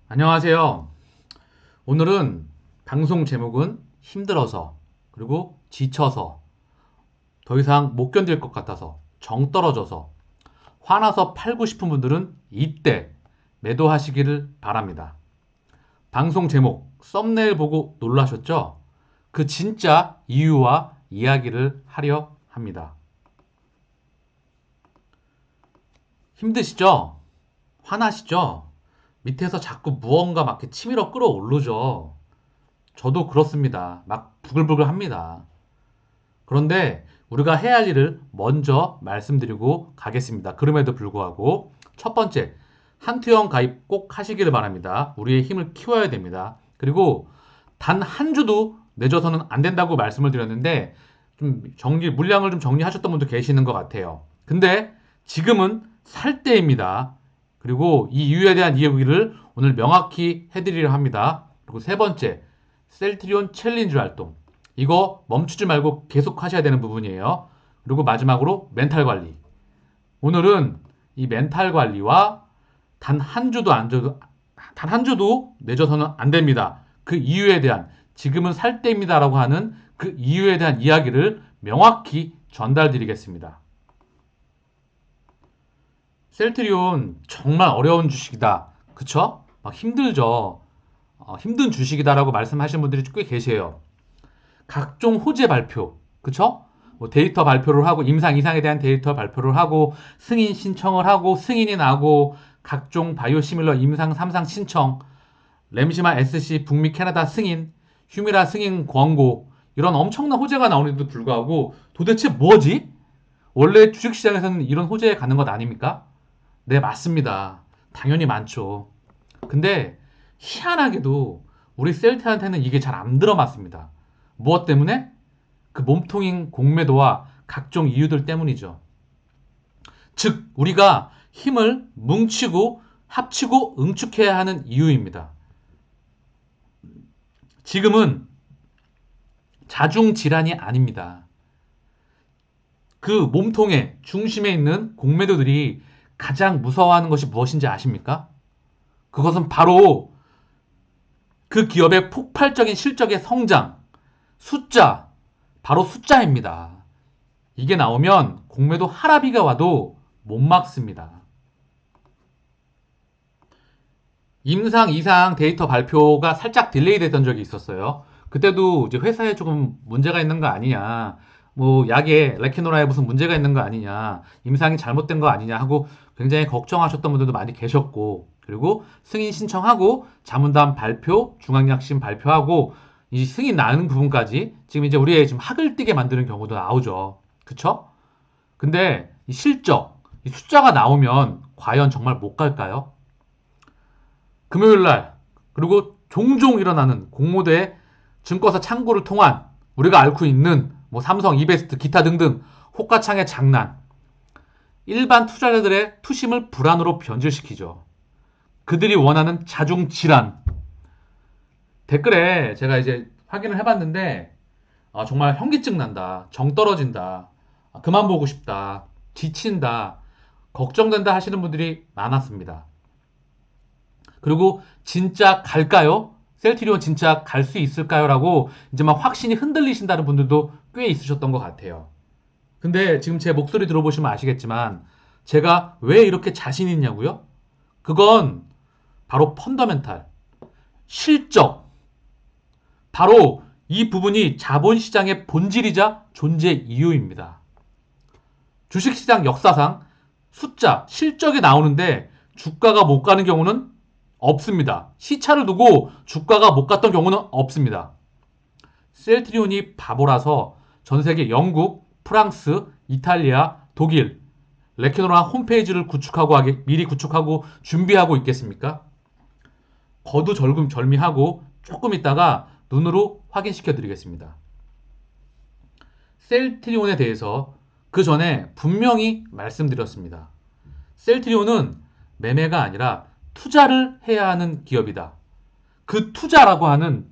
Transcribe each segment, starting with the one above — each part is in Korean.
안녕하세요. 오늘은 방송 제목은 힘들어서 그리고 지쳐서 더 이상 못 견딜 것 같아서 정 떨어져서 화나서 팔고 싶은 분들은 이때 매도하시기를 바랍니다. 방송 제목 썸네일 보고 놀라셨죠? 그 진짜 이유와 이야기를 하려 합니다. 힘드시죠? 화나시죠? 밑에서 자꾸 무언가 막 이렇게 치밀어 끌어오르죠. 저도 그렇습니다. 막 부글부글 합니다. 그런데 우리가 해야 할 일을 먼저 말씀드리고 가겠습니다. 그럼에도 불구하고 첫 번째, 한투영 가입 꼭 하시기를 바랍니다. 우리의 힘을 키워야 됩니다. 그리고 단 한 주도 내줘서는 안 된다고 말씀을 드렸는데 물량을 좀 정리하셨던 분도 계시는 것 같아요. 근데 지금은 살 때입니다. 그리고 이 이유에 대한 이야기를 오늘 명확히 해드리려 합니다. 그리고 세 번째, 셀트리온 챌린지 활동. 이거 멈추지 말고 계속 하셔야 되는 부분이에요. 그리고 마지막으로 멘탈 관리. 오늘은 이 멘탈 관리와 단 한 주도 안 줘도 단 한 주도 내줘서는 안 됩니다. 그 이유에 대한 지금은 살 때입니다라고 하는 그 이유에 대한 이야기를 명확히 전달드리겠습니다. 셀트리온 정말 어려운 주식이다. 그쵸? 막 힘들죠. 힘든 주식이다라고 말씀하시는 분들이 꽤 계세요. 각종 호재 발표, 그쵸? 뭐 데이터 발표를 하고 임상 이상에 대한 데이터 발표를 하고 승인 신청을 하고 승인이 나고 각종 바이오시밀러 임상 3상 신청, 램시마 SC 북미 캐나다 승인, 휴미라 승인 권고 이런 엄청난 호재가 나오는데도 불구하고 도대체 뭐지? 원래 주식시장에서는 이런 호재에 가는 것 아닙니까? 네, 맞습니다. 당연히 많죠. 근데 희한하게도 우리 셀트한테는 이게 잘 안 들어맞습니다. 무엇 때문에? 그 몸통인 공매도와 각종 이유들 때문이죠. 즉, 우리가 힘을 뭉치고 합치고 응축해야 하는 이유입니다. 지금은 자중질환이 아닙니다. 그 몸통의 중심에 있는 공매도들이 가장 무서워하는 것이 무엇인지 아십니까? 그것은 바로 그 기업의 폭발적인 실적의 성장, 숫자, 바로 숫자입니다. 이게 나오면 공매도 하라비가 와도 못 막습니다. 임상, 이상 데이터 발표가 살짝 딜레이 됐던 적이 있었어요. 그때도 이제 회사에 조금 문제가 있는 거 아니냐, 뭐 약에 레키노라에 무슨 문제가 있는 거 아니냐, 임상이 잘못된 거 아니냐 하고 굉장히 걱정하셨던 분들도 많이 계셨고, 그리고 승인 신청하고 자문단 발표, 중앙약심 발표하고 이 승인 나는 부분까지 지금 이제 우리의 지금 학을 띠게 만드는 경우도 나오죠. 그쵸? 근데 이 실적, 이 숫자가 나오면 과연 정말 못 갈까요? 금요일 날 그리고 종종 일어나는 공모대 증권사 창구를 통한 우리가 앓고 있는 뭐 삼성, 이베스트, 기타 등등 호가창의 장난, 일반 투자자들의 투심을 불안으로 변질시키죠. 그들이 원하는 자중 질환. 댓글에 제가 이제 확인을 해봤는데 정말 현기증 난다, 정 떨어진다, 그만 보고 싶다, 지친다, 걱정된다 하시는 분들이 많았습니다. 그리고 진짜 갈까요? 셀트리온 진짜 갈 수 있을까요? 라고 이제 막 확신이 흔들리신다는 분들도 꽤 있으셨던 것 같아요. 근데 지금 제 목소리 들어보시면 아시겠지만 제가 왜 이렇게 자신 있냐고요? 그건 바로 펀더멘탈, 실적, 바로 이 부분이 자본시장의 본질이자 존재 이유입니다. 주식시장 역사상 숫자, 실적이 나오는데 주가가 못 가는 경우는 없습니다. 시차를 두고 주가가 못 갔던 경우는 없습니다. 셀트리온이 바보라서 전 세계 영국, 프랑스, 이탈리아, 독일, 레케노라 홈페이지를 미리 구축하고 준비하고 있겠습니까? 거두절미하고 조금 있다가 눈으로 확인시켜 드리겠습니다. 셀트리온에 대해서 그 전에 분명히 말씀드렸습니다. 셀트리온은 매매가 아니라 투자를 해야 하는 기업이다. 그 투자라고 하는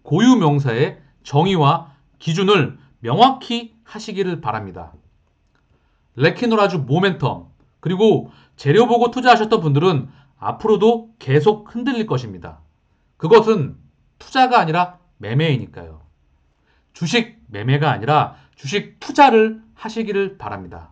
고유 명사의 정의와 기준을 명확히 하시기를 바랍니다. 레키노라주 모멘텀 그리고 재료 보고 투자하셨던 분들은 앞으로도 계속 흔들릴 것입니다. 그것은 투자가 아니라 매매이니까요. 주식 매매가 아니라 주식 투자를 하시기를 바랍니다.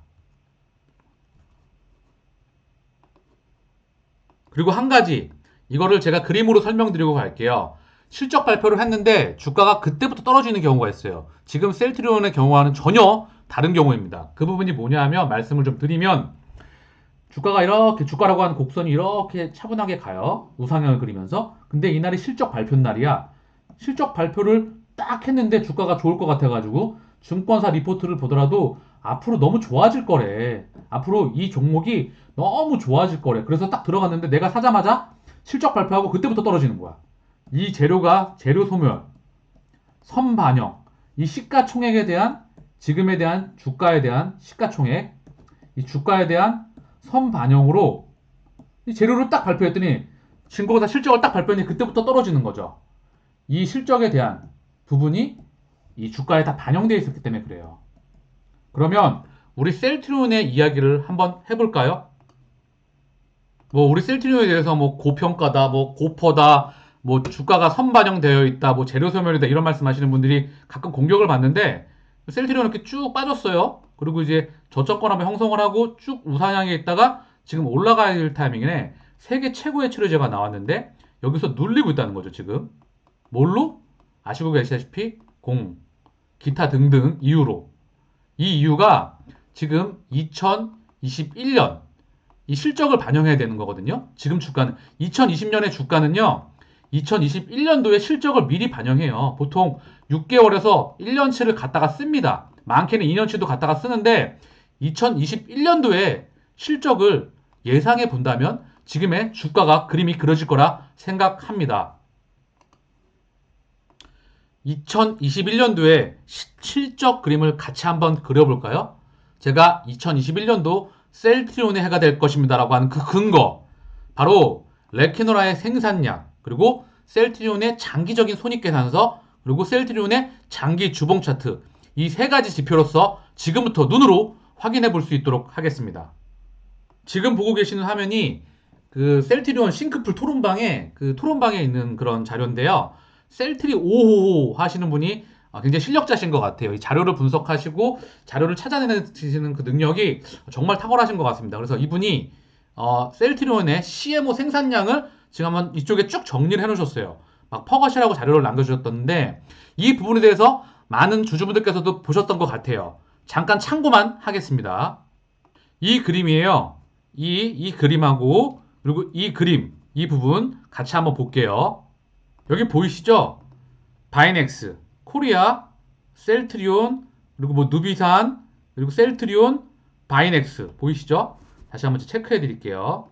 그리고 한 가지, 이거를 제가 그림으로 설명드리고 갈게요. 실적 발표를 했는데 주가가 그때부터 떨어지는 경우가 있어요. 지금 셀트리온의 경우와는 전혀 다른 경우입니다. 그 부분이 뭐냐 하면 말씀을 좀 드리면 주가가 이렇게 주가라고 하는 곡선이 이렇게 차분하게 가요. 우상향을 그리면서. 근데 이날이 실적 발표 날이야. 실적 발표를 딱 했는데 주가가 좋을 것 같아가지고 증권사 리포트를 보더라도 앞으로 너무 좋아질 거래. 앞으로 이 종목이 너무 좋아질 거래. 그래서 딱 들어갔는데 내가 사자마자 실적 발표하고 그때부터 떨어지는 거야. 이 재료가 재료 소멸, 선반영, 이 시가총액에 대한 지금에 대한 주가에 대한 시가총액, 이 주가에 대한 선반영으로 이 재료를 딱 발표했더니 증거사 실적을 딱 발표했더니 그때부터 떨어지는 거죠. 이 실적에 대한 부분이 이 주가에 다 반영되어 있었기 때문에 그래요. 그러면 우리 셀트리온의 이야기를 한번 해볼까요? 뭐 우리 셀트리온에 대해서 뭐 고평가다, 뭐 고퍼다, 뭐 주가가 선반영되어 있다, 뭐 재료 소멸이다 이런 말씀하시는 분들이 가끔 공격을 받는데 셀트리온 이렇게 쭉 빠졌어요. 그리고 이제 저점권 형성을 하고 쭉 우상향에 있다가 지금 올라가야 될 타이밍에 세계 최고의 치료제가 나왔는데 여기서 눌리고 있다는 거죠 지금. 뭘로? 아시고 계시다시피 기타 등등 이유로. 이 이유가 지금 2021년 이 실적을 반영해야 되는 거거든요. 지금 주가는 2020년의 주가는요. 2021년도에 실적을 미리 반영해요. 보통 6개월에서 1년치를 갖다가 씁니다. 많게는 2년치도 갖다가 쓰는데 2021년도에 실적을 예상해 본다면 지금의 주가가 그림이 그려질 거라 생각합니다. 2021년도에 실적 그림을 같이 한번 그려볼까요? 제가 2021년도 셀트리온의 해가 될 것입니다 라고 하는 그 근거, 바로 레키노라의 생산량, 그리고 셀트리온의 장기적인 손익계산서, 그리고 셀트리온의 장기 주봉 차트, 이 세 가지 지표로서 지금부터 눈으로 확인해 볼 수 있도록 하겠습니다. 지금 보고 계시는 화면이 그 셀트리온 싱크풀 토론방에 있는 그런 자료인데요. 셀트리 555 하시는 분이 굉장히 실력자신 것 같아요. 이 자료를 분석하시고 자료를 찾아내시는 그 능력이 정말 탁월하신 것 같습니다. 그래서 이분이 셀트리온의 CMO 생산량을 지금 한번 이쪽에 쭉 정리를 해놓으셨어요. 막 퍼것이라고 자료를 남겨주셨던데 이 부분에 대해서 많은 주주분들께서도 보셨던 것 같아요. 잠깐 참고만 하겠습니다. 이 그림이에요. 이 그림하고 그리고 이 그림, 이 부분 같이 한번 볼게요. 여기 보이시죠? 바이넥스, 코리아, 셀트리온, 그리고 뭐 누비산, 그리고 셀트리온, 바이넥스 보이시죠? 다시 한번 체크해 드릴게요.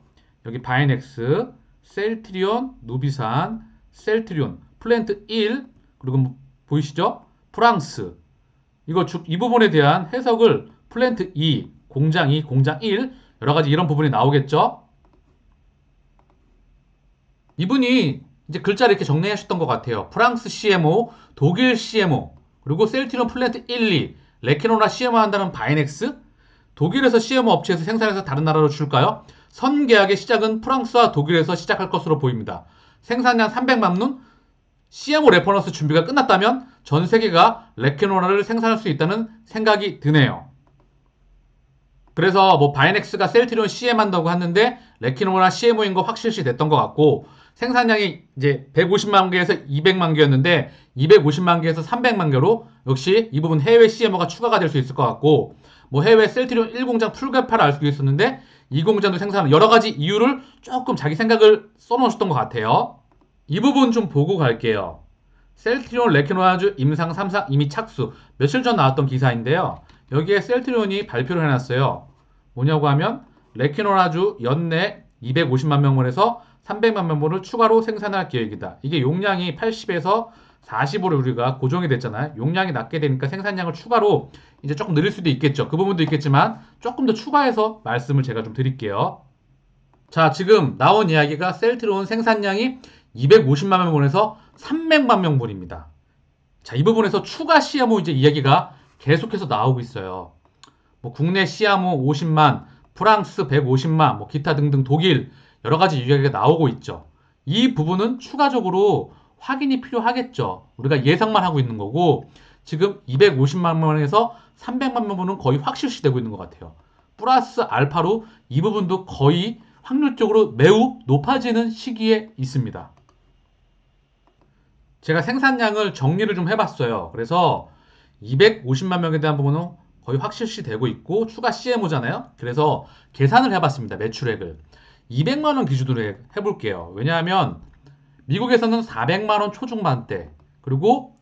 여기 바이넥스, 셀트리온, 누비산, 셀트리온, 플랜트 1, 그리고 뭐 보이시죠? 프랑스. 이 부분에 대한 해석을 플랜트 2, 공장 2, 공장 1, 여러 가지 이런 부분이 나오겠죠? 이분이 이제 글자를 이렇게 정리하셨던 것 같아요. 프랑스 CMO, 독일 CMO, 그리고 셀트리온 플랜트 1, 2, 레케노라 CMO 한다는 바이넥스, 독일에서 CMO 업체에서 생산해서 다른 나라로 줄까요? 선계약의 시작은 프랑스와 독일에서 시작할 것으로 보입니다. 생산량 300만 문, CMO 레퍼런스 준비가 끝났다면 전 세계가 레케노라를 생산할 수 있다는 생각이 드네요. 그래서 뭐 바이넥스가 셀트리온 CM 한다고 했는데 레키노나 CMO인 거 확실시 됐던 것 같고 생산량이 이제 150만 개에서 200만 개였는데 250만 개에서 300만 개로 역시 이 부분 해외 CMO가 추가가 될 수 있을 것 같고 뭐 해외 셀트리온 1공장 풀개파를 알 수도 있었는데 2공장도 생산하는 여러 가지 이유를 조금 자기 생각을 써놓으셨던 것 같아요. 이 부분 좀 보고 갈게요. 셀트리온 레키노아주 임상 3상 이미 착수. 며칠 전 나왔던 기사인데요. 여기에 셀트리온이 발표를 해놨어요. 뭐냐고 하면 레키노아주 연내 250만 명분에서 300만 명분을 추가로 생산할 계획이다. 이게 용량이 80에서 40으로 우리가 고정이 됐잖아요. 용량이 낮게 되니까 생산량을 추가로 이제 조금 늘릴 수도 있겠죠. 그 부분도 있겠지만 조금 더 추가해서 말씀을 제가 좀 드릴게요. 자, 지금 나온 이야기가 셀트리온 생산량이 250만 명분에서 300만 명분입니다. 자, 이 부분에서 추가 CMO 이제 이야기가 계속해서 나오고 있어요. 뭐 국내 CMO 50만, 프랑스 150만, 뭐 기타 등등 독일 여러 가지 이야기가 나오고 있죠. 이 부분은 추가적으로 확인이 필요하겠죠. 우리가 예상만 하고 있는 거고 지금 250만 명에서 300만 명분은 거의 확실시 되고 있는 것 같아요. 플러스 알파로 이 부분도 거의 확률적으로 매우 높아지는 시기에 있습니다. 제가 생산량을 정리를 좀 해봤어요. 그래서 250만 명에 대한 부분은 거의 확실시 되고 있고 추가 CMO잖아요. 그래서 계산을 해봤습니다. 매출액을 200만 원 기준으로 해볼게요. 왜냐하면 미국에서는 400만 원 초중반대, 그리고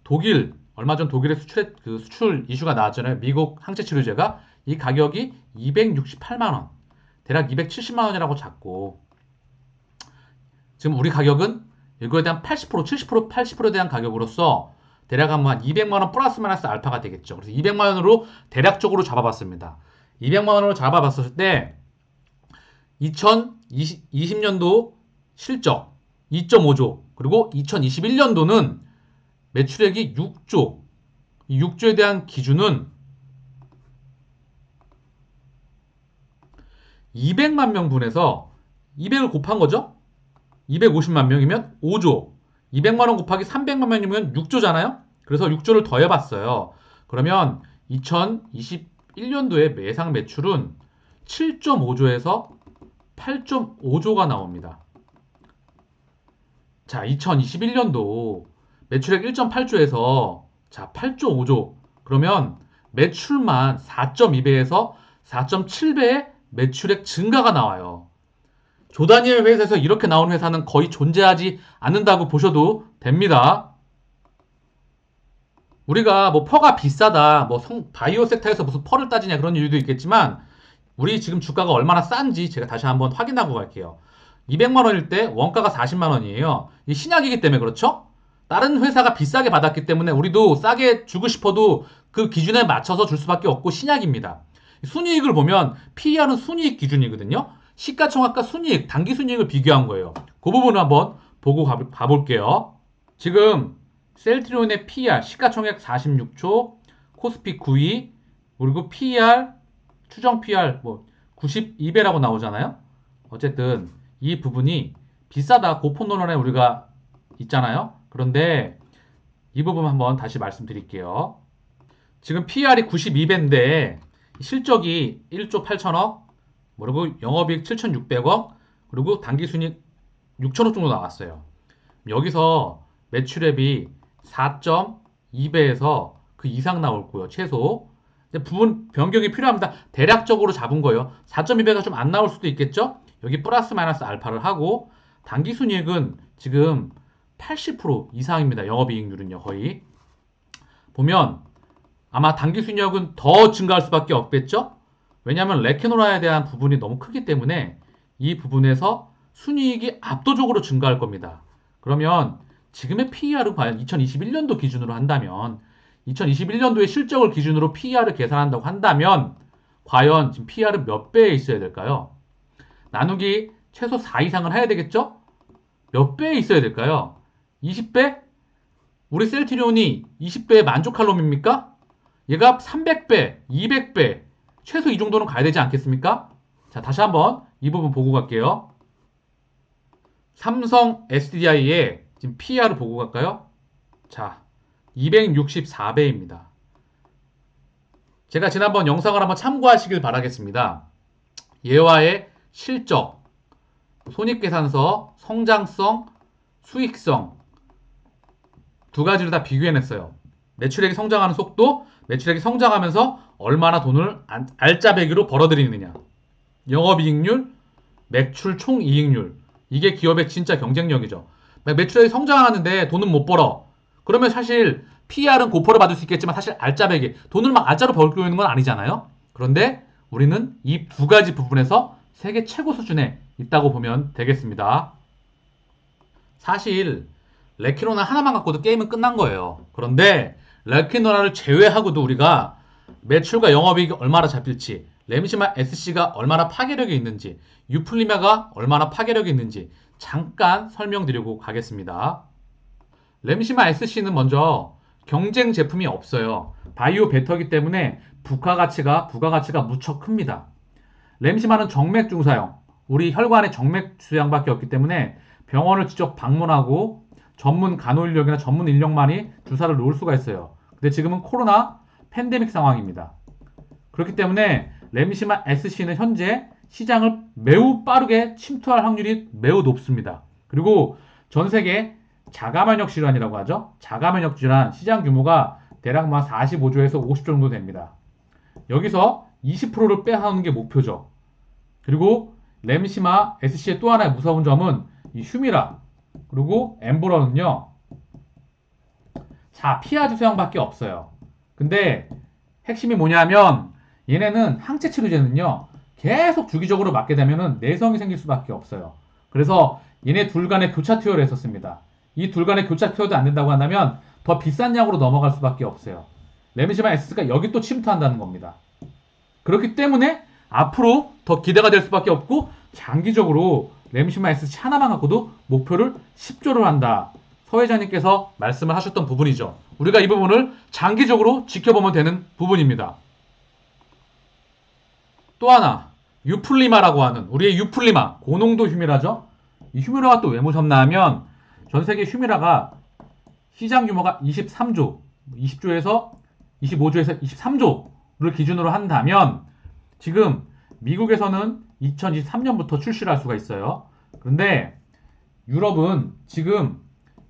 독일 얼마 전 독일의 수출 이슈가 나왔잖아요. 미국 항체 치료제가 이 가격이 268만 원, 대략 270만 원이라고 잡고 지금 우리 가격은 이거에 대한 80%, 70%, 80%에 대한 가격으로서 대략 한 200만 원 플러스 마이너스 알파가 되겠죠. 그래서 200만 원으로 대략적으로 잡아봤습니다. 200만 원으로 잡아봤을 때 2020년도 실적 2.5조, 그리고 2021년도는 매출액이 6조. 이 6조에 대한 기준은 200만 명분에서 200을 곱한 거죠. 250만 명이면 5조. 200만 원 곱하기 300만 명이면 6조잖아요. 그래서 6조를 더해봤어요. 그러면 2021년도에 예상 매출은 7.5조에서 8.5조가 나옵니다. 자, 2021년도 매출액 1.8조에서 자, 8.5조. 그러면 매출만 4.2배에서 4.7배의 매출액 증가가 나와요. 조다니엘 회사에서 이렇게 나온 회사는 거의 존재하지 않는다고 보셔도 됩니다. 우리가 뭐 퍼가 비싸다, 뭐 바이오 섹터에서 무슨 퍼를 따지냐 그런 이유도 있겠지만 우리 지금 주가가 얼마나 싼지 제가 다시 한번 확인하고 갈게요. 200만 원일 때 원가가 40만 원이에요. 이 신약이기 때문에 그렇죠? 다른 회사가 비싸게 받았기 때문에 우리도 싸게 주고 싶어도 그 기준에 맞춰서 줄 수밖에 없고 신약입니다. 순이익을 보면 PER은 순이익 기준이거든요. 시가총액과 순이익, 당기순이익을 비교한 거예요. 그 부분을 한번 보고 가볼게요. 지금 셀트리온의 PER, 시가총액 46초, 코스피 9위, 그리고 PER, 추정 PER 뭐 92배라고 나오잖아요. 어쨌든 이 부분이 비싸다 고폰론에 우리가 있잖아요. 그런데 이 부분 한번 다시 말씀드릴게요. 지금 PER이 92배인데 실적이 1조 8천억, 그리고 영업이익 7,600억, 그리고 당기순이익 6천억 정도 나왔어요. 여기서 매출액이 4.2배에서 그 이상 나올 거예요. 최소. 부분 변경이 필요합니다. 대략적으로 잡은 거예요. 4.2배가 좀 안 나올 수도 있겠죠? 여기 플러스 마이너스 알파를 하고 당기순이익은 지금 80% 이상입니다. 영업이익률은요. 거의. 보면 아마 당기순이익은 더 증가할 수밖에 없겠죠? 왜냐하면 레케노라에 대한 부분이 너무 크기 때문에 이 부분에서 순이익이 압도적으로 증가할 겁니다. 그러면 지금의 PER은 과연 2021년도 기준으로 한다면 2021년도의 실적을 기준으로 PER을 계산한다고 한다면 과연 지금 PER은 몇 배에 있어야 될까요? 나누기 최소 4 이상을 해야 되겠죠? 몇 배에 있어야 될까요? 20배? 우리 셀트리온이 20배에 만족할 놈입니까? 얘가 300배, 200배, 최소 이 정도는 가야 되지 않겠습니까? 자, 다시 한번 이 부분 보고 갈게요. 삼성 SDI의 지금 PER을 보고 갈까요? 자, 264배입니다. 제가 지난번 영상을 한번 참고하시길 바라겠습니다. 얘와의 실적, 손익계산서, 성장성, 수익성 두 가지를 다 비교해냈어요. 매출액이 성장하는 속도, 매출액이 성장하면서 얼마나 돈을 알짜배기로 벌어들이느냐. 영업이익률, 매출 총이익률. 이게 기업의 진짜 경쟁력이죠. 매출액이 성장하는데 돈은 못 벌어. 그러면 사실 PER은 고퍼를 받을 수 있겠지만 사실 알짜배기, 돈을 막 알짜로 벌고 있는 건 아니잖아요. 그런데 우리는 이 두 가지 부분에서 세계 최고 수준에 있다고 보면 되겠습니다. 사실 레키노나 하나만 갖고도 게임은 끝난 거예요. 그런데 레키노라를 제외하고도 우리가 매출과 영업이익이 얼마나 잡힐지, 램시마 SC가 얼마나 파괴력이 있는지, 유플리마가 얼마나 파괴력이 있는지 잠깐 설명드리고 가겠습니다. 램시마 SC는 먼저 경쟁 제품이 없어요. 바이오 베터이기 때문에 부가가치가 무척 큽니다. 램시마는 정맥 중사용, 우리 혈관의 정맥 수양밖에 없기 때문에 병원을 직접 방문하고 전문 간호 인력이나 전문 인력만이 주사를 놓을 수가 있어요. 근데 지금은 코로나 팬데믹 상황입니다. 그렇기 때문에 램시마 SC는 현재 시장을 매우 빠르게 침투할 확률이 매우 높습니다. 그리고 전 세계 자가면역 질환이라고 하죠. 자가면역 질환 시장 규모가 대략 45조에서 50조 정도 됩니다. 여기서 20%를 빼앗는 게 목표죠. 그리고 램시마 SC의 또 하나의 무서운 점은 이 휴미라 그리고 엠보러는요. 자, 피하주 소양밖에 없어요. 근데 핵심이 뭐냐면 얘네는 항체 치료제는요. 계속 주기적으로 맞게 되면은 내성이 생길 수밖에 없어요. 그래서 얘네 둘 간의 교차 투여를 했었습니다. 이 둘 간의 교차 투여도 안 된다고 한다면 더 비싼 약으로 넘어갈 수밖에 없어요. 램시마 S가 여기 또 침투한다는 겁니다. 그렇기 때문에 앞으로 더 기대가 될 수밖에 없고 장기적으로 램시마 S 하나만 갖고도 목표를 10조를 한다. 서 회장님께서 말씀을 하셨던 부분이죠. 우리가 이 부분을 장기적으로 지켜보면 되는 부분입니다. 또 하나 유플리마라고 하는 우리의 유플리마 고농도 휴미라죠. 이 휴미라가 또 왜 무섭나 하면 전 세계 휴미라가 시장 규모가 23조 20조에서 25조에서 23조를 기준으로 한다면 지금 미국에서는 2023년부터 출시를 할 수가 있어요. 그런데 유럽은 지금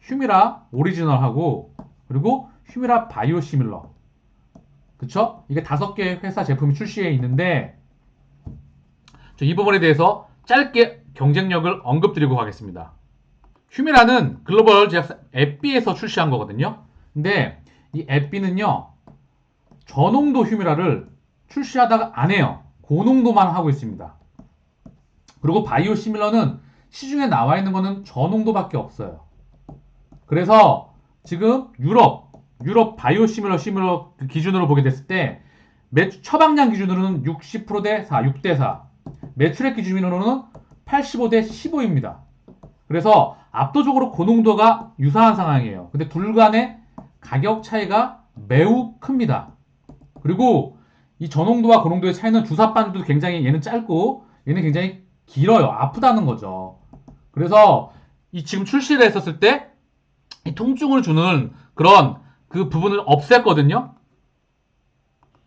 휴미라 오리지널하고 그리고 휴미라 바이오시밀러 그쵸? 이게 5개 회사 제품이 출시해 있는데 이 부분에 대해서 짧게 경쟁력을 언급드리고 가겠습니다. 휴미라는 글로벌 제약사 에삐에서 출시한 거거든요. 근데 이 에삐는요 저농도 휴미라를 출시하다가 안 해요. 고농도만 하고 있습니다. 그리고 바이오시밀러는 시중에 나와 있는 거는 저농도밖에 없어요. 그래서 지금 유럽 바이오시밀러 기준으로 보게 됐을 때 처방량 기준으로는 60%대 4, 6대 4 매출액 기준으로는 85대 15입니다. 그래서 압도적으로 고농도가 유사한 상황이에요. 근데 둘 간의 가격 차이가 매우 큽니다. 그리고 이 저농도와 고농도의 차이는 주사바늘도 굉장히 얘는 짧고 얘는 굉장히 길어요. 아프다는 거죠. 그래서 이 지금 출시를 했었을 때 이 통증을 주는 그런 그 부분을 없앴거든요.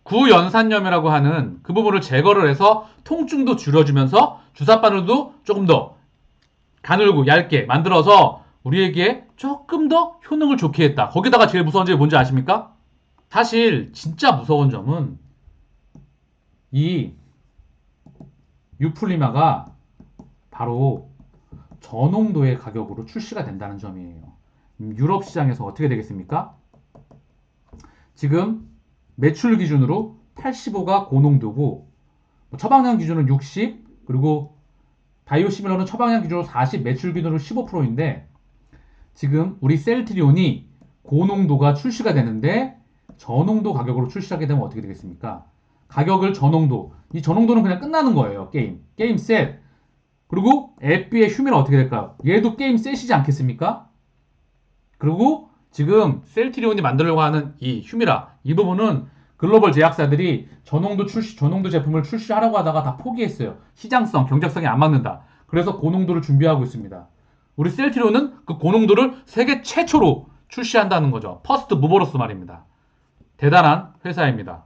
구연산염이라고 하는 그 부분을 제거를 해서 통증도 줄여주면서 주사바늘도 조금 더 가늘고 얇게 만들어서 우리에게 조금 더 효능을 좋게 했다. 거기다가 제일 무서운 점이 뭔지 아십니까? 사실 진짜 무서운 점은 이 유플리마가 바로 저농도의 가격으로 출시가 된다는 점이에요. 유럽 시장에서 어떻게 되겠습니까? 지금 매출 기준으로 85가 고농도고 처방량 기준은 60 그리고 바이오시밀러는 처방량 기준으로 40 매출 기준으로 15%인데 지금 우리 셀트리온이 고농도가 출시가 되는데 저농도 가격으로 출시하게 되면 어떻게 되겠습니까? 가격을 저농도 이 저농도는 그냥 끝나는 거예요. 게임 셋 그리고 에삐의 휴미는 어떻게 될까요? 얘도 게임 셋이지 않겠습니까? 그리고 지금 셀트리온이 만들려고 하는 이 휴미라 이 부분은 글로벌 제약사들이 저농도 제품을 출시하려고 하다가 다 포기했어요. 시장성, 경제성이 안 맞는다. 그래서 고농도를 준비하고 있습니다. 우리 셀트리온은 그 고농도를 세계 최초로 출시한다는 거죠. 퍼스트 무버로스 말입니다. 대단한 회사입니다.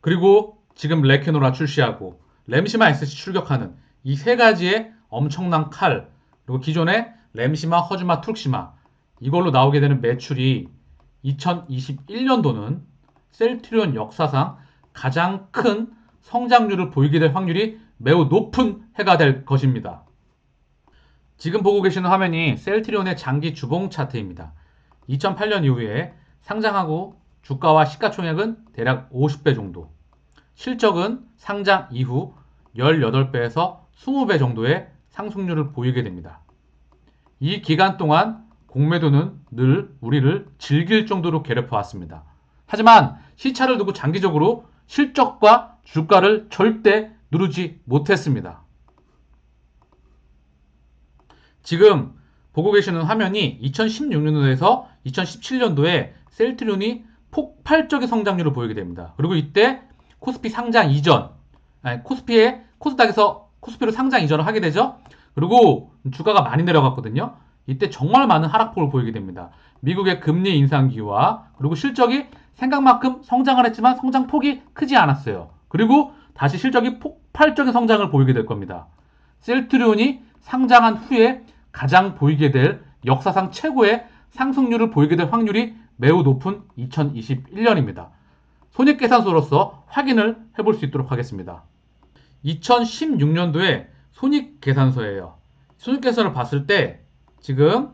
그리고 지금 레케노라 출시하고 램시마 SC 출격하는 이 세 가지의 엄청난 칼 그리고 기존의 램시마, 허즈마, 툴시마 이걸로 나오게 되는 매출이 2021년도는 셀트리온 역사상 가장 큰 성장률을 보이게 될 확률이 매우 높은 해가 될 것입니다. 지금 보고 계시는 화면이 셀트리온의 장기 주봉 차트입니다. 2008년 이후에 상장하고 주가와 시가총액은 대략 50배 정도 실적은 상장 이후 18배에서 20배 정도의 상승률을 보이게 됩니다. 이 기간 동안 공매도는 늘 우리를 즐길 정도로 괴롭혀왔습니다. 하지만 시차를 두고 장기적으로 실적과 주가를 절대 누르지 못했습니다. 지금 보고 계시는 화면이 2016년도에서 2017년도에 셀트리온이 폭발적인 성장률을 보이게 됩니다. 그리고 이때 코스피 상장 이전, 코스피의 코스닥에서 코스피로 상장 이전을 하게 되죠. 그리고 주가가 많이 내려갔거든요. 이때 정말 많은 하락폭을 보이게 됩니다. 미국의 금리 인상 기와 그리고 실적이 생각만큼 성장을 했지만 성장폭이 크지 않았어요. 그리고 다시 실적이 폭발적인 성장을 보이게 될 겁니다. 셀트리온이 상장한 후에 가장 보이게 될 역사상 최고의 상승률을 보이게 될 확률이 매우 높은 2021년입니다. 손익계산서로서 확인을 해볼 수 있도록 하겠습니다. 2016년도에 손익계산서예요. 손익계산을 봤을 때 지금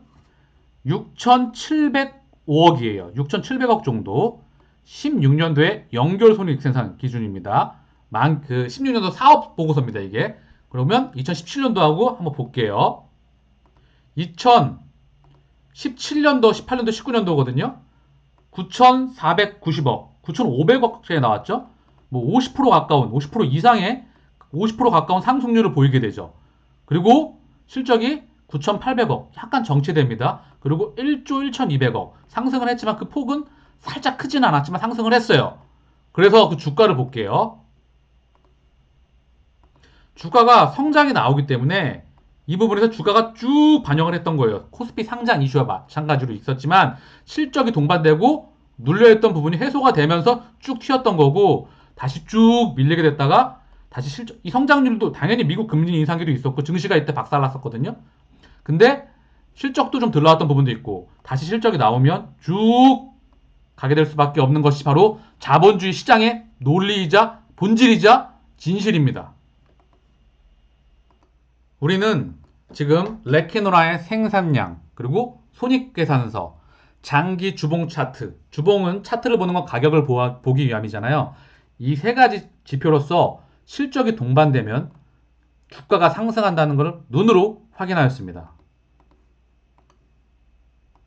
6,705억이에요. 6,700억 정도. 16년도에 연결손익생산 기준입니다. 16년도 사업 보고서입니다, 이게. 그러면 2017년도하고 한번 볼게요. 2017년도, 18년도, 19년도거든요. 9,490억, 9,500억짜리 나왔죠. 뭐 50% 가까운, 50% 이상의 50% 가까운 상승률을 보이게 되죠. 그리고 실적이 9,800억, 약간 정체됩니다. 그리고 1조 1,200억 상승을 했지만 그 폭은 살짝 크지는 않았지만 상승을 했어요. 그래서 그 주가를 볼게요. 주가가 성장이 나오기 때문에 이 부분에서 주가가 쭉 반영을 했던 거예요. 코스피 상장 이슈와 마찬가지로 있었지만 실적이 동반되고 눌려있던 부분이 해소가 되면서 쭉 튀었던 거고 다시 쭉 밀리게 됐다가 다시 실적, 이 성장률도 당연히 미국 금리 인상기도 있었고 증시가 이때 박살났었거든요. 근데 실적도 좀 덜 나왔던 부분도 있고 다시 실적이 나오면 쭉 가게 될 수밖에 없는 것이 바로 자본주의 시장의 논리이자 본질이자 진실입니다. 우리는 지금 레케노라의 생산량 그리고 손익계산서 장기 주봉 차트, 주봉은 차트를 보는 건 가격을 보기 위함이잖아요. 이 세 가지 지표로서 실적이 동반되면 주가가 상승한다는 것을 눈으로 확인하였습니다.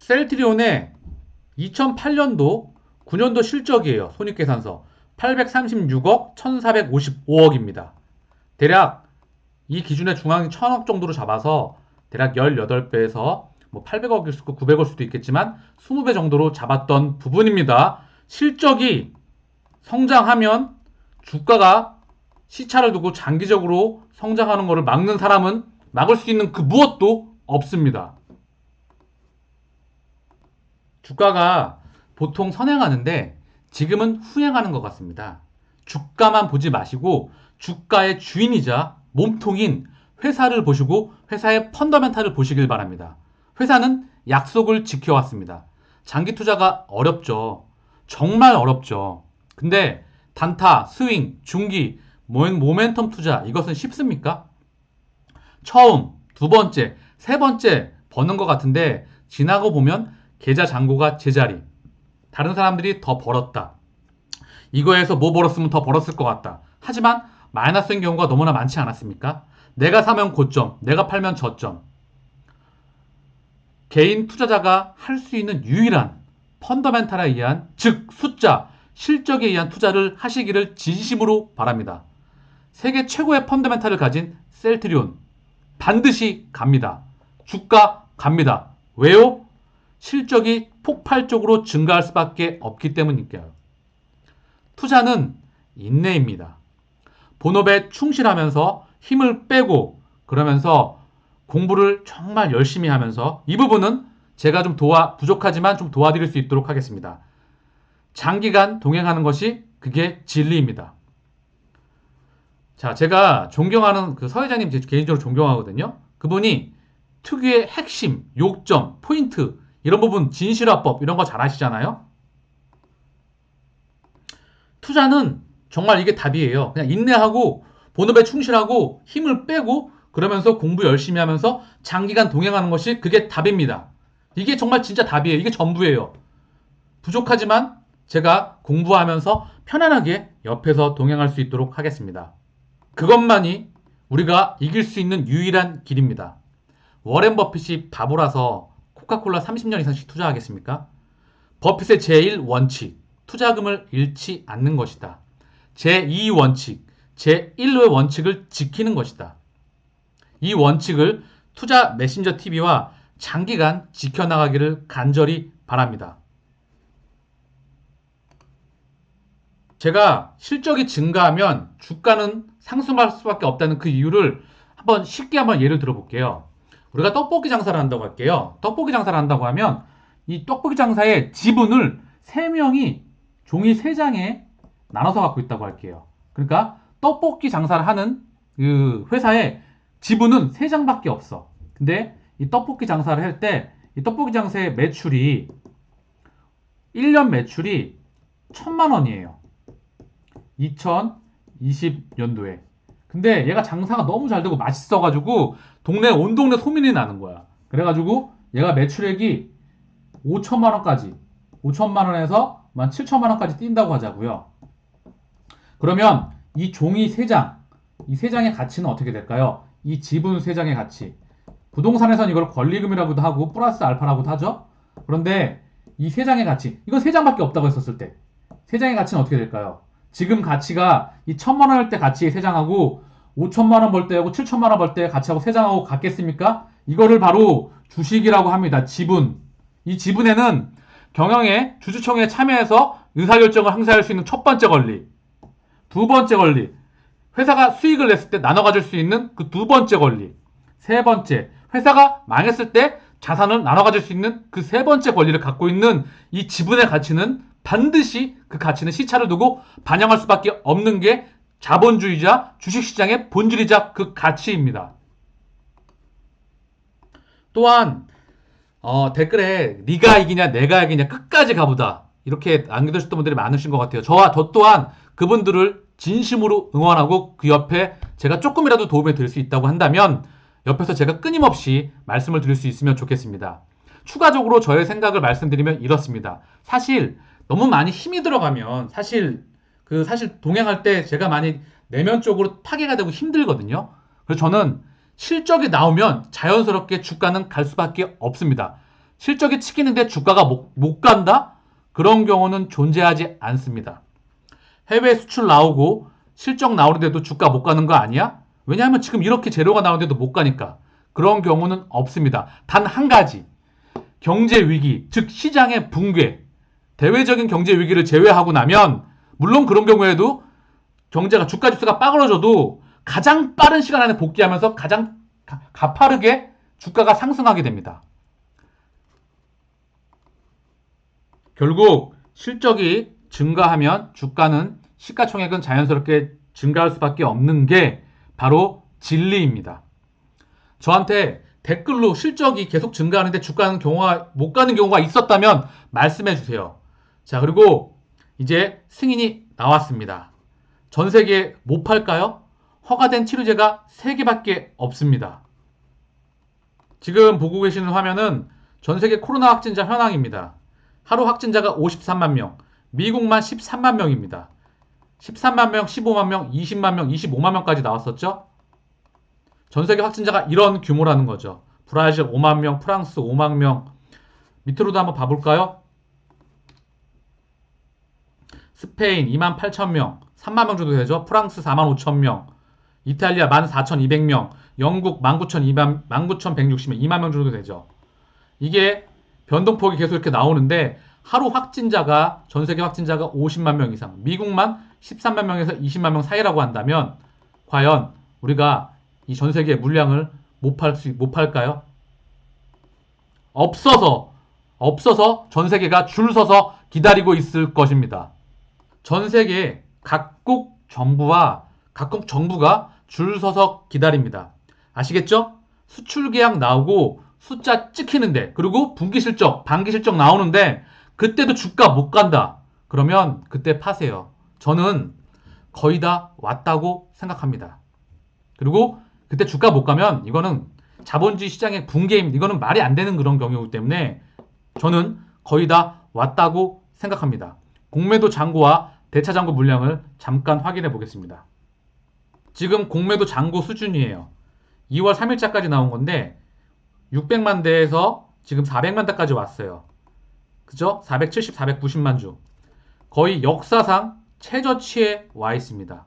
셀트리온의 2008년도 9년도 실적이에요. 손익계산서 836억 1455억입니다. 대략 이 기준의 중앙이 1000억 정도로 잡아서 대략 18배에서 뭐 800억일 수도 있고 900억일 수도 있겠지만 20배 정도로 잡았던 부분입니다. 실적이 성장하면 주가가 시차를 두고 장기적으로 성장하는 것을 막는 사람은 막을 수 있는 그 무엇도 없습니다. 주가가 보통 선행하는데 지금은 후행하는 것 같습니다. 주가만 보지 마시고 주가의 주인이자 몸통인 회사를 보시고 회사의 펀더멘탈을 보시길 바랍니다. 회사는 약속을 지켜왔습니다. 장기 투자가 어렵죠. 정말 어렵죠. 근데 단타, 스윙, 중기, 모멘텀 투자 이것은 쉽습니까? 처음, 두 번째, 세 번째 버는 것 같은데 지나고 보면 계좌 잔고가 제자리. 다른 사람들이 더 벌었다. 이거에서 뭐 벌었으면 더 벌었을 것 같다. 하지만 마이너스인 경우가 너무나 많지 않았습니까? 내가 사면 고점, 내가 팔면 저점. 개인 투자자가 할 수 있는 유일한 펀더멘탈에 의한, 즉 숫자, 실적에 의한 투자를 하시기를 진심으로 바랍니다. 세계 최고의 펀더멘탈을 가진 셀트리온 반드시 갑니다. 주가 갑니다. 왜요? 실적이 폭발적으로 증가할 수밖에 없기 때문이니까요. 투자는 인내입니다. 본업에 충실하면서 힘을 빼고 그러면서 공부를 정말 열심히 하면서 이 부분은 제가 좀 부족하지만 좀 도와드릴 수 있도록 하겠습니다. 장기간 동행하는 것이 그게 진리입니다. 자, 제가 존경하는 그 서회장님 개인적으로 존경하거든요. 그분이 특유의 핵심, 요점, 포인트 이런 부분 진실화법 이런 거 잘 아시잖아요. 투자는 정말 이게 답이에요. 그냥 인내하고 본업에 충실하고 힘을 빼고 그러면서 공부 열심히 하면서 장기간 동행하는 것이 그게 답입니다. 이게 정말 진짜 답이에요. 이게 전부예요. 부족하지만 제가 공부하면서 편안하게 옆에서 동행할 수 있도록 하겠습니다. 그것만이 우리가 이길 수 있는 유일한 길입니다. 워렌 버핏이 바보라서 코카콜라 30년 이상씩 투자하겠습니까? 버핏의 제1원칙, 투자금을 잃지 않는 것이다. 제2원칙, 제1의 원칙을 지키는 것이다. 이 원칙을 투자 메신저 TV와 장기간 지켜나가기를 간절히 바랍니다. 제가 실적이 증가하면 주가는 상승할 수밖에 없다는 그 이유를 쉽게 한번 예를 들어볼게요. 우리가 떡볶이 장사를 한다고 할게요. 떡볶이 장사를 한다고 하면 이 떡볶이 장사의 지분을 3명이 종이 3장에 나눠서 갖고 있다고 할게요. 그러니까 떡볶이 장사를 하는 그 회사의 지분은 3장밖에 없어. 근데 이 떡볶이 장사를 할 때 이 떡볶이 장사의 매출이 1년 매출이 1000만 원이에요. 2020년도에. 근데 얘가 장사가 너무 잘 되고 맛있어가지고 온 동네 소문이 나는 거야. 그래가지고 얘가 매출액이 5천만 원까지, 5천만 원에서 7천만 원까지 뛴다고 하자고요. 그러면 이 종이 3장, 이 3장의 가치는 어떻게 될까요? 이 지분 3장의 가치. 부동산에서는 이걸 권리금이라고도 하고 플러스 알파라고도 하죠. 그런데 이 3장의 가치, 이건 3장밖에 없다고 했었을 때 3장의 가치는 어떻게 될까요? 지금 가치가 이 1000만 원일 때 가치의 3장하고 5천만 원 벌 때하고 7천만 원 벌 때 가치하고 3장하고 같겠습니까? 이거를 바로 주식이라고 합니다. 지분. 이 지분에는 경영에 주주총회에 참여해서 의사결정을 행사할 수 있는 첫 번째 권리, 두 번째 권리, 회사가 수익을 냈을 때 나눠 가질 수 있는 그 두 번째 권리, 세 번째, 회사가 망했을 때 자산을 나눠 가질 수 있는 그 세 번째 권리를 갖고 있는 이 지분의 가치는 반드시 그 가치는 시차를 두고 반영할 수밖에 없는 게 자본주의자 주식시장의 본질이자 그 가치입니다. 또한 댓글에 네가 이기냐 내가 이기냐 끝까지 가보자 이렇게 남겨주셨던 분들이 많으신 것 같아요. 저 또한 그분들을 진심으로 응원하고 그 옆에 제가 조금이라도 도움이 될 수 있다고 한다면 옆에서 제가 끊임없이 말씀을 드릴 수 있으면 좋겠습니다. 추가적으로 저의 생각을 말씀드리면 이렇습니다. 사실 너무 많이 힘이 들어가면 사실 동행할 때 제가 많이 내면적으로 파괴가 되고 힘들거든요. 그래서 저는 실적이 나오면 자연스럽게 주가는 갈 수밖에 없습니다. 실적이 치키는데 주가가 못 간다? 그런 경우는 존재하지 않습니다. 해외 수출 나오고 실적 나오는데도 주가 못 가는 거 아니야? 왜냐하면 지금 이렇게 재료가 나오는데도 못 가니까. 그런 경우는 없습니다. 단 한 가지. 경제 위기, 즉 시장의 붕괴, 대외적인 경제 위기를 제외하고 나면 물론 그런 경우에도 경제가 주가 지수가 빠그러져도 가장 빠른 시간 안에 복귀하면서 가장 가파르게 주가가 상승하게 됩니다. 결국 실적이 증가하면 주가는 시가총액은 자연스럽게 증가할 수밖에 없는 게 바로 진리입니다. 저한테 댓글로 실적이 계속 증가하는데 주가는 못 가는 경우가 있었다면 말씀해 주세요. 자, 그리고 이제 승인이 나왔습니다. 전 세계에 못 팔까요? 허가된 치료제가 3개밖에 없습니다. 지금 보고 계시는 화면은 전 세계 코로나 확진자 현황입니다. 하루 확진자가 53만 명, 미국만 13만 명입니다. 13만 명, 15만 명, 20만 명, 25만 명까지 나왔었죠? 전 세계 확진자가 이런 규모라는 거죠. 브라질 5만 명, 프랑스 5만 명. 밑으로도 한번 봐볼까요? 스페인 2만 8천 명, 3만 명 정도 되죠. 프랑스 4만 5천 명, 이탈리아 14,200명, 영국 19,160명, 2만 명 정도 되죠. 이게 변동폭이 계속 이렇게 나오는데 하루 확진자가 전 세계 확진자가 50만 명 이상, 미국만 13만 명에서 20만 명 사이라고 한다면 과연 우리가 이 전 세계 물량을 못 팔까요? 없어서 전 세계가 줄 서서 기다리고 있을 것입니다. 전 세계 각국 정부가 줄 서서 기다립니다. 아시겠죠? 수출 계약 나오고 숫자 찍히는데 그리고 분기 실적, 반기 실적 나오는데 그때도 주가 못 간다. 그러면 그때 파세요. 저는 거의 다 왔다고 생각합니다. 그리고 그때 주가 못 가면 이거는 자본주의 시장의 붕괴입니다. 이거는 말이 안 되는 그런 경우이기 때문에 저는 거의 다 왔다고 생각합니다. 공매도 잔고와 대차 잔고 물량을 잠깐 확인해 보겠습니다. 지금 공매도 잔고 수준이에요. 2월 3일자까지 나온 건데 600만 대에서 지금 400만 대까지 왔어요. 그죠? 470, 490만 주. 거의 역사상 최저치에 와 있습니다.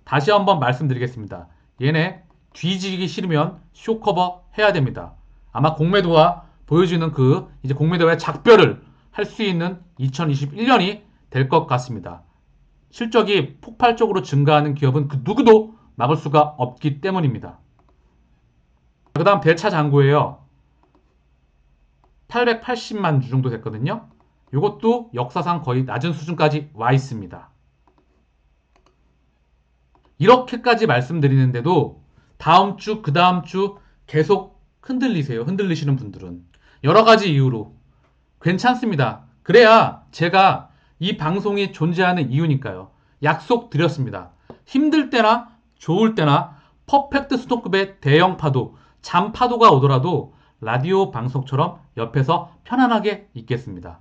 다시 한번 말씀드리겠습니다. 얘네 뒤지기 싫으면 쇼커버 해야 됩니다. 아마 공매도와 보여주는 이제 공매도의 작별을 할 수 있는 2021년이 될 것 같습니다. 실적이 폭발적으로 증가하는 기업은 그 누구도 막을 수가 없기 때문입니다. 그 다음 델차 잔고예요. 880만 주 정도 됐거든요. 이것도 역사상 거의 낮은 수준까지 와 있습니다. 이렇게까지 말씀드리는데도 다음 주, 그 다음 주 계속 흔들리세요. 흔들리시는 분들은. 여러 가지 이유로. 괜찮습니다. 그래야 제가 이 방송이 존재하는 이유니까요. 약속 드렸습니다. 힘들 때나 좋을 때나 퍼펙트 스토크의 대형 파도, 잔파도가 오더라도 라디오 방송처럼 옆에서 편안하게 있겠습니다.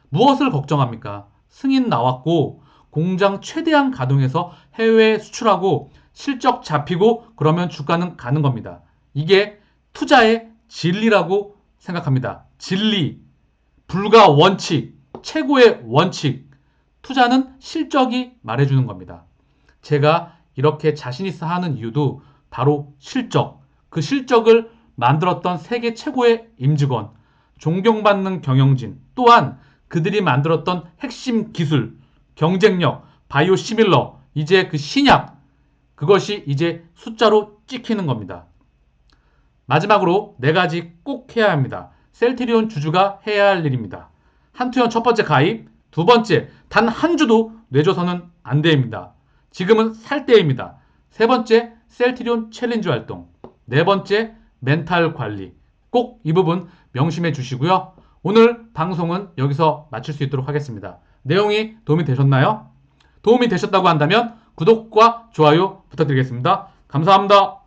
무엇을 걱정합니까? 승인 나왔고 공장 최대한 가동해서 해외에 수출하고 실적 잡히고 그러면 주가는 가는 겁니다. 이게 투자의 진리라고 생각합니다. 진리, 불가 원칙, 최고의 원칙. 투자는 실적이 말해주는 겁니다. 제가 이렇게 자신 있어 하는 이유도 바로 실적. 그 실적을 만들었던 세계 최고의 임직원, 존경받는 경영진, 또한 그들이 만들었던 핵심 기술, 경쟁력, 바이오 시밀러, 이제 그 신약, 그것이 이제 숫자로 찍히는 겁니다. 마지막으로 네 가지 꼭 해야 합니다. 셀트리온 주주가 해야 할 일입니다. 한투현 첫 번째 가입, 두 번째 단 한 주도 내줘서는 안 됩니다. 지금은 살 때입니다. 세 번째 셀트리온 챌린지 활동, 네 번째 멘탈 관리. 꼭 이 부분 명심해 주시고요. 오늘 방송은 여기서 마칠 수 있도록 하겠습니다. 내용이 도움이 되셨나요? 도움이 되셨다고 한다면 구독과 좋아요 부탁드리겠습니다. 감사합니다.